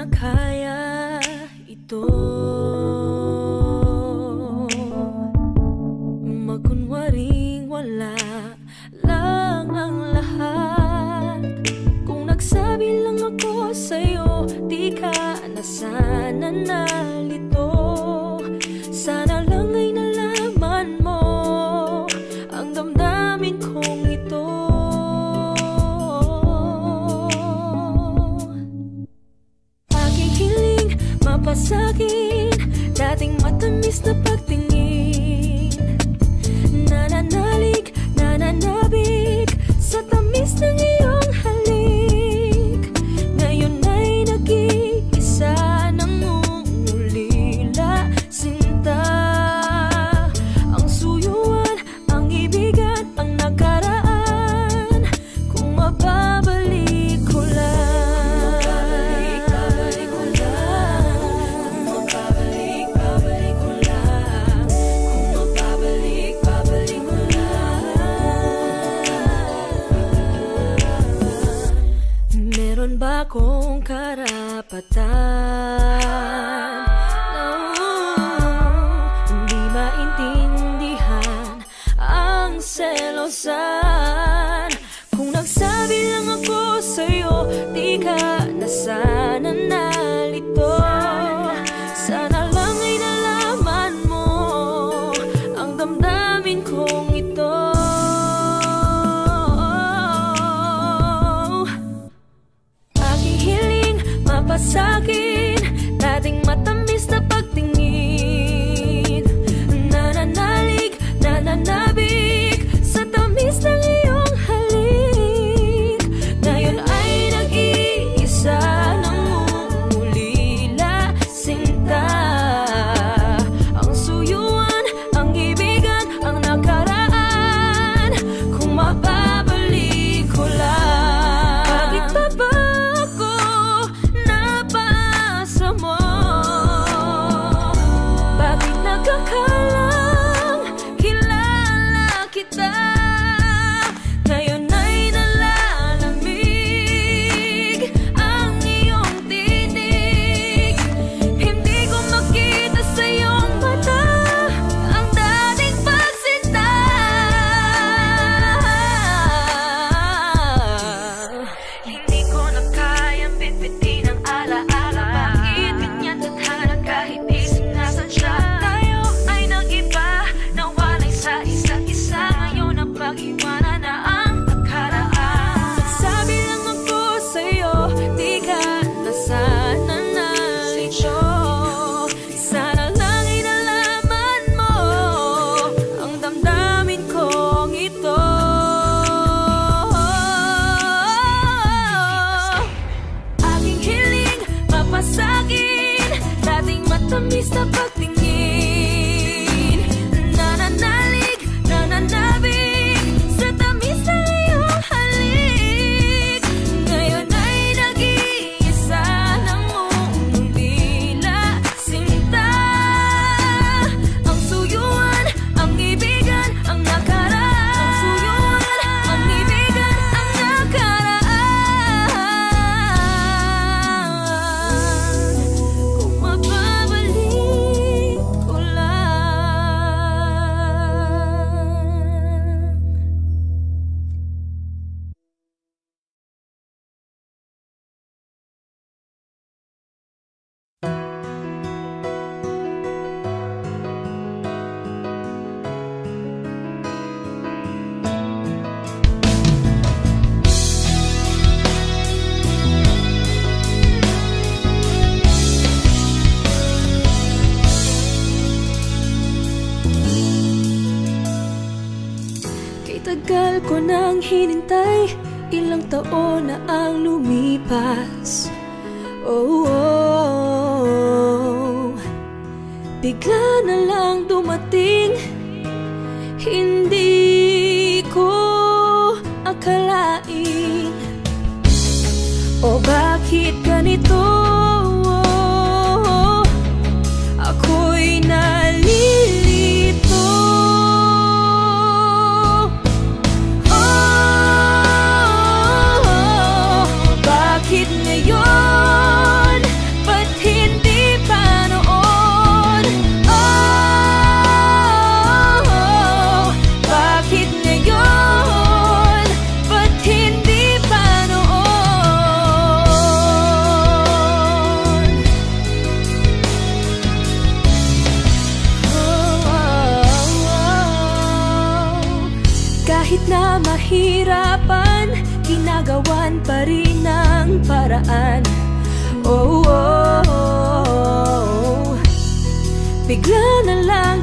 na kaya ito. Magkunwaring wala lang ang lahat. Kung nagsabi lang ako sa'yo, di ka na sana nalito. Sana lang ay nalaman mo ang damdamin kong ito. Aking hiling mapasagin, dating matamis na pagtingin. Nananalig, nananabik sa tamis ng iyong halik. Ngayon ay nag-iisa nang ulila sinta. Ang suyuan, ang ibigan, ang nakaraan. Kung mababalik ko lang, babalik ko lang. Kung mababalik, babalik ko lang. Kung mababalik, babalik ko lang. Meron ba akong karapatan na hindi maintindihan ang selosan? Kung nagsabi lang ako sa'yo, di ka na sana nalito. Sana lang ay nalaman mo ang damdamin kong ito. Aking hiling mapasagin, dating matamis na pagtingin. Nananalig, nananabik sa tamis ng iyong halik. Ngayon ay nag-iisa nang umulila sinta. Ang suyuan, ang ibigan, ang nakaraan. Kung mababalik ko lang, bakit pa ba ako napaasa mo? Bakit nagkakalang kilala kita? Ngayon ay nalalamig ang iyong tinig. Hindi ko makita sa iyong mata ang dating pagsinta. Hindi ko na kayang bitbitin ang alaala. Bakit ganyan tadhana kahit di sinasan siya? Tayo ay nag-iba, nawalay sa isa't isa. Ngayon ang pag-iwanan na ang nakaraan. Nagsabi lang ako sa'yo, di ka na sana nalito. Sana lang ay nalaman mo ang damdamin kong ito. Aking hiling mapasagin, dating matamis na pagtingin. Nananalig, nananabik sa tamis ng iyong halik. Ngayon ay nag-iisa nang umulila sinta. Ang suyuan, ang ibigan, ang nakaraan. Ang suyuan, ang ibigan, ang nakaraan. Kung mababalik ko lang. Kay tagal ko nang hinintay, ilang taon na ang lumipas. Oh, oh. Bigla na lang dumating, hindi ko akalain. O bakit ganito? Ako'y nalilito. Bakit ngayon pa rin ang paraan. Oh, oh, oh, oh. Bigla na lang